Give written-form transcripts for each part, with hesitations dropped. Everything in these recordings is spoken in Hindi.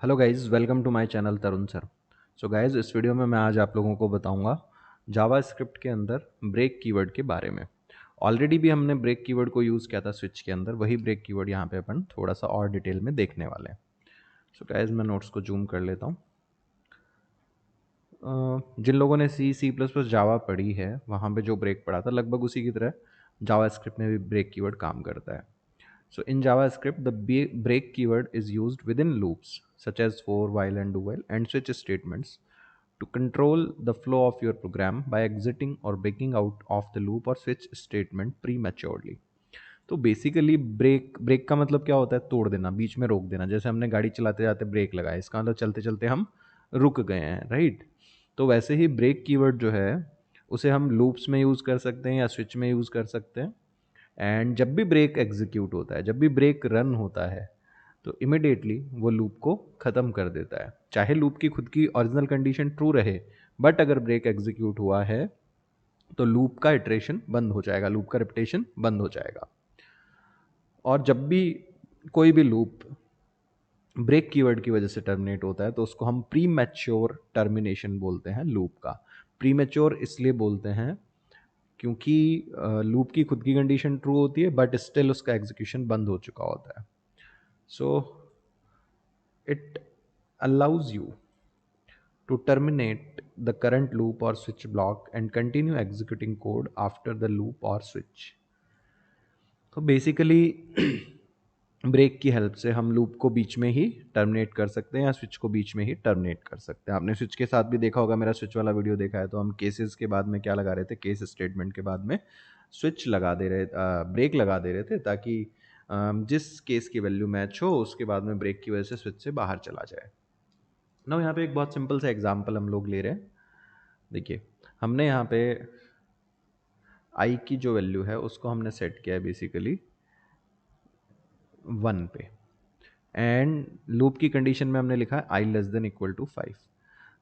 Hello guys, welcome to my channel Tarun sir. So guys, इस वीडियो में मैं आज आप लोगों को बताऊंगा जावा स्क्रिप्ट के अंदर ब्रेक कीवर्ड के बारे में। ऑलरेडी भी हमने ब्रेक कीवर्ड को यूज़ किया था स्विच के अंदर, वही ब्रेक कीवर्ड यहाँ पे अपन थोड़ा सा और डिटेल में देखने वाले हैं। सो गाइस, मैं नोट्स को जूम कर लेता हूँ। जिन लोगों ने सी प्लस प्लस जावा पढ़ी है, वहाँ पे जो ब्रेक पढ़ा था लगभग उसी की तरह जावा स्क्रिप्ट में भी ब्रेक कीवर्ड काम करता है। So in JavaScript, the break keyword is used within loops such as for, while, and do while and switch statements to control the flow of your program by exiting or breaking out of the loop or switch statement prematurely. तो बेसिकली ब्रेक का मतलब क्या होता है? तोड़ देना, बीच में रोक देना। जैसे हमने गाड़ी चलाते जाते ब्रेक लगाया, इसका मतलब चलते चलते हम रुक गए हैं, राइट? तो वैसे ही ब्रेक कीवर्ड जो है उसे हम लूप्स में यूज़ कर सकते हैं या स्विच में यूज़ कर सकते हैं। एंड जब भी ब्रेक एग्जीक्यूट होता है, जब भी ब्रेक रन होता है, तो इमिडिएटली वो लूप को ख़त्म कर देता है। चाहे लूप की खुद की ओरिजिनल कंडीशन ट्रू रहे, बट अगर ब्रेक एग्जीक्यूट हुआ है तो लूप का इटरेशन बंद हो जाएगा, लूप का रिपीटेशन बंद हो जाएगा। और जब भी कोई भी लूप ब्रेक कीवर्ड की वजह से टर्मिनेट होता है तो उसको हम प्री मैच्योर टर्मिनेशन बोलते हैं लूप का। प्री मैच्योर इसलिए बोलते हैं क्योंकि लूप की खुद की कंडीशन ट्रू होती है बट स्टिल उसका एग्जीक्यूशन बंद हो चुका होता है। So it allows you to terminate the current loop or switch block and continue executing code after the loop or switch। तो बेसिकली ब्रेक की हेल्प से हम लूप को बीच में ही टर्मिनेट कर सकते हैं या स्विच को बीच में ही टर्मिनेट कर सकते हैं। आपने स्विच के साथ भी देखा होगा, मेरा स्विच वाला वीडियो देखा है तो हम केसेस के बाद में क्या लगा रहे थे, केस स्टेटमेंट के बाद में स्विच लगा दे रहे, ब्रेक लगा दे रहे थे ताकि जिस केस की वैल्यू मैच हो उसके बाद में ब्रेक की वजह से स्विच से बाहर चला जाए ना। यहाँ पे एक बहुत सिंपल सा एग्जांपल हम लोग ले रहे हैं। देखिए, हमने यहाँ पे आई की जो वैल्यू है उसको हमने सेट किया है बेसिकली 1 पे, एंड लूप की कंडीशन में हमने लिखा है आई लेस देन इक्वल टू 5।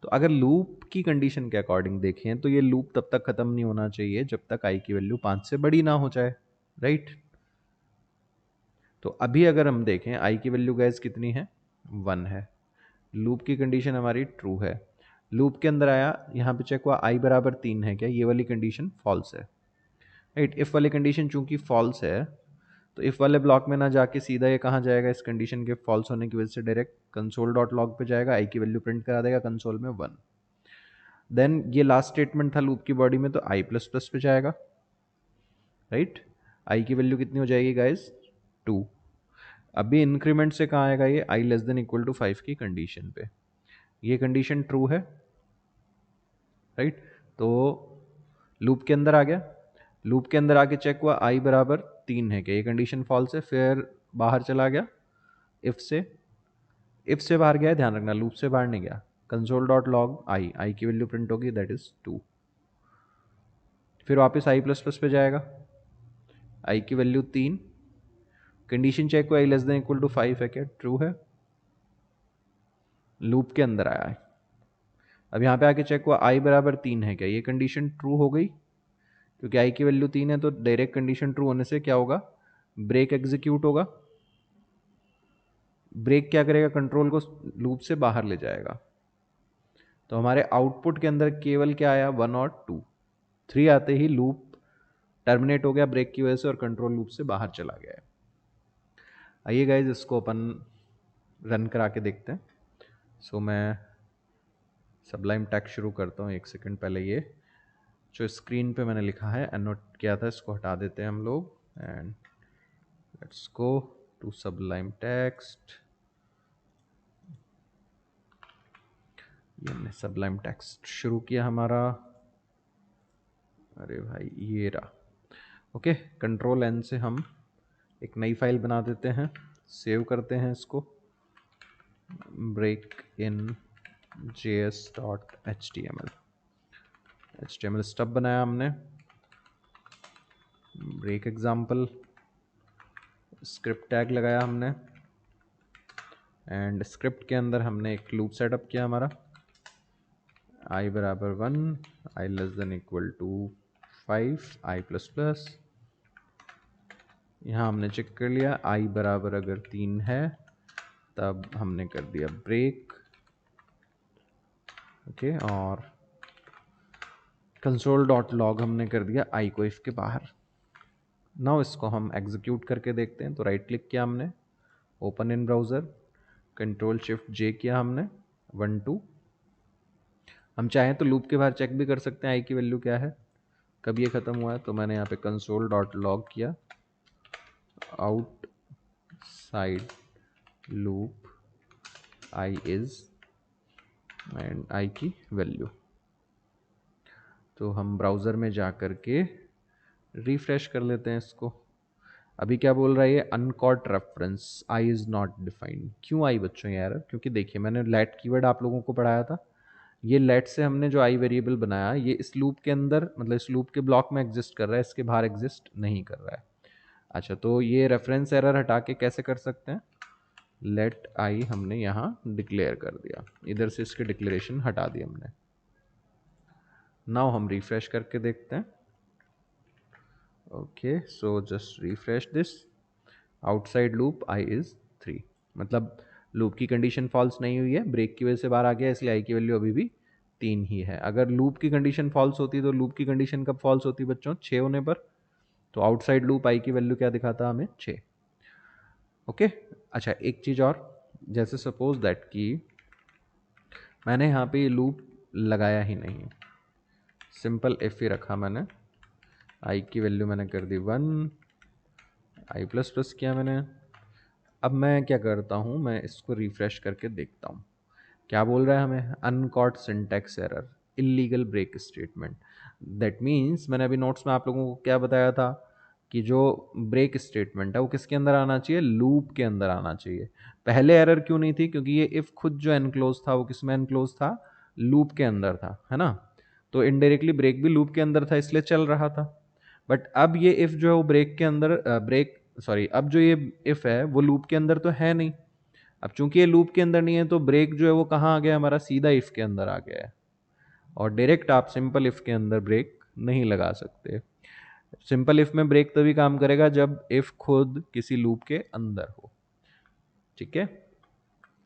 तो अगर लूप की कंडीशन के अकॉर्डिंग देखें तो ये लूप तब तक ख़त्म नहीं होना चाहिए जब तक आई की वैल्यू 5 से बड़ी ना हो जाए, राइट? तो अभी अगर हम देखें आई की वैल्यू गैस कितनी है, 1 है। लूप की कंडीशन हमारी ट्रू है। लूप के अंदर आया, यहाँ पे चेक हुआ आई बराबर 3 है क्या, ये वाली कंडीशन फॉल्स है, राइट? इफ वाली कंडीशन चूंकि फॉल्स है तो इफ वाले ब्लॉक में ना जाके सीधा ये कहाँ जाएगा, इस कंडीशन के फॉल्स होने की वजह से डायरेक्ट कंसोल डॉट लॉग पे जाएगा, आई की वैल्यू प्रिंट करा देगा कंसोल में 1। देन ये लास्ट स्टेटमेंट था लूप की बॉडी में, तो आई प्लस प्लस पे जाएगा, राइट? आई की वैल्यू कितनी हो जाएगी गाइज, 2। अभी इंक्रीमेंट से कहाँ आएगा, ये आई लेस देन इक्वल टू 5 की कंडीशन पे। ये कंडीशन ट्रू है, राइट? तो लूप के अंदर आ गया, लूप के अंदर आके चेक हुआ आई बराबर 3 है क्या, ये कंडीशन फॉल्स है। फिर बाहर चला गया इफ से, इफ से बाहर गया है, ध्यान रखना लूप से बाहर नहीं गया। कंसोल डॉट लॉग आई, आई की वैल्यू प्रिंट होगी दैट इज 2। फिर वापस आई प्लस प्लस पे जाएगा, आई की वैल्यू 3, कंडीशन चेक हुआ आई लेस देन इक्वल टू 5 है क्या, ट्रू है। लूप के अंदर आया है, अब यहाँ पे आके चेक हुआ आई बराबर 3 है क्या, ये कंडीशन ट्रू हो गई। क्योंकि आई की वैल्यू 3 है तो डायरेक्ट कंडीशन ट्रू होने से क्या होगा, ब्रेक एग्जीक्यूट होगा। ब्रेक क्या करेगा, कंट्रोल को लूप से बाहर ले जाएगा। तो हमारे आउटपुट के अंदर केवल क्या आया, 1 और 2। 3 आते ही लूप टर्मिनेट हो गया ब्रेक की वजह से और कंट्रोल लूप से बाहर चला गया है। आइए गाइज, इसको अपन रन करा के देखते हैं। सो मैं सबलाइम टेक्स्ट शुरू करता हूँ। एक सेकंड पहले ये जो स्क्रीन पे मैंने लिखा है एनोट किया था इसको हटा देते हैं हम लोग, and let's go to sublime text. ये हमने सबलाइम टेक्स्ट शुरू किया हमारा, अरे भाई ये रहा। ओके, कंट्रोल एन से हम एक नई फाइल बना देते हैं, सेव करते हैं इसको, break in js.html। html stub बनाया हमने, ब्रेक एग्जाम्पल, स्क्रिप्ट टैग लगाया हमने, एंड स्क्रिप्ट के अंदर हमने एक लूप सेटअप किया हमारा, आई बराबर 1, i less than equal to 5, i plus plus. यहाँ हमने चेक कर लिया आई बराबर अगर 3 है तब हमने कर दिया ब्रेक, ओके, और console.log हमने कर दिया आई को इफ के बाहर। नाउ इसको हम एग्जीक्यूट करके देखते हैं। तो राइट क्लिक किया हमने, open in browser, control shift J किया हमने, 1 2। हम चाहें तो लूप के बाहर चेक भी कर सकते हैं आई की वैल्यू क्या है, कब ये ख़त्म हुआ है। तो मैंने यहाँ पे console.log किया, out side loop I is and I की वैल्यू। तो हम ब्राउज़र में जा कर के रिफ्रेश कर लेते हैं इसको। अभी क्या बोल रहा है ये, uncaught reference I is not defined. क्यों आई बच्चों यार? क्योंकि देखिए मैंने लेट कीवर्ड आप लोगों को पढ़ाया था, ये लेट से हमने जो आई वेरिएबल बनाया ये इस लूप के अंदर, मतलब इस लूप के ब्लॉक में एग्जिस्ट कर रहा है, इसके बाहर एग्जिस्ट नहीं कर रहा है। अच्छा, तो ये रेफरेंस एरर हटा के कैसे कर सकते हैं, लेट आई हमने यहाँ डिक्लेयर कर दिया, इधर से इसके डिक्लेरेशन हटा दी हमने। नाउ हम रिफ्रेश करके देखते हैं। Okay, so just refresh this, outside loop I is 3, मतलब लूप की कंडीशन फॉल्स नहीं हुई है, ब्रेक की वजह से बाहर आ गया, इसलिए आई की वैल्यू अभी भी 3 ही है। अगर लूप की कंडीशन फॉल्स होती तो लूप की कंडीशन कब फॉल्स होती बच्चों, 6 होने पर। तो आउटसाइड लूप आई की वैल्यू क्या दिखाता हमें, 6। ओके, अच्छा एक चीज़ और, जैसे सपोज दैट कि मैंने यहाँ पे लूप लगाया ही नहीं, सिंपल इफ ही रखा मैंने, आई की वैल्यू मैंने कर दी 1, आई प्लस प्लस किया मैंने। अब मैं क्या करता हूँ, मैं इसको रिफ्रेश करके देखता हूँ क्या बोल रहा है हमें, uncaught syntax error, illegal break statement. That means मैंने अभी नोट्स में आप लोगों को क्या बताया था कि जो ब्रेक स्टेटमेंट है वो किसके अंदर आना चाहिए, लूप के अंदर आना चाहिए। पहले एरर क्यों नहीं थी, क्योंकि ये इफ खुद जो एनक्लोज था वो किस में एनक्लोज था, लूप के अंदर था, है ना। तो इनडायरेक्टली ब्रेक भी लूप के अंदर था, इसलिए चल रहा था। बट अब ये इफ जो है वो ब्रेक के अंदर अब जो ये इफ है वो लूप के अंदर तो है नहीं। अब चूंकि ये लूप के अंदर नहीं है तो ब्रेक जो है वो कहाँ आ गया हमारा, सीधा इफ के अंदर आ गया है। और डायरेक्ट आप सिंपल इफ के अंदर ब्रेक नहीं लगा सकते। सिंपल इफ में ब्रेक तभी काम करेगा जब इफ खुद किसी लूप के अंदर हो। ठीक है,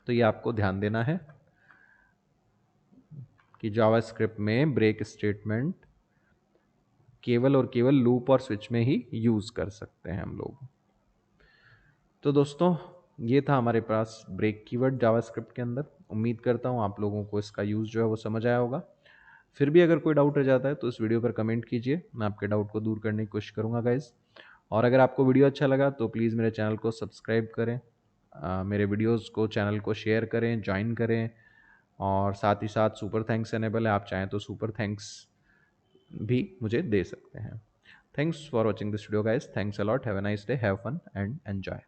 तो ये आपको ध्यान देना है कि जावास्क्रिप्ट में ब्रेक स्टेटमेंट केवल और केवल लूप और स्विच में ही यूज कर सकते हैं हम लोग। तो दोस्तों ये था हमारे पास ब्रेक कीवर्ड जावास्क्रिप्ट के अंदर। उम्मीद करता हूँ आप लोगों को इसका यूज़ जो है वो समझ आया होगा। फिर भी अगर कोई डाउट रह जाता है तो इस वीडियो पर कमेंट कीजिए, मैं आपके डाउट को दूर करने की कोशिश करूँगा गाइज़। और अगर आपको वीडियो अच्छा लगा तो प्लीज़ मेरे चैनल को सब्सक्राइब करें, मेरे वीडियोज़ को चैनल को शेयर करें, ज्वाइन करें, और साथ ही साथ सुपर थैंक्स एनेबल है, आप चाहें तो सुपर थैंक्स भी मुझे दे सकते हैं। Thanks for watching this video guys, thanks a lot, have a nice day, have fun and enjoy.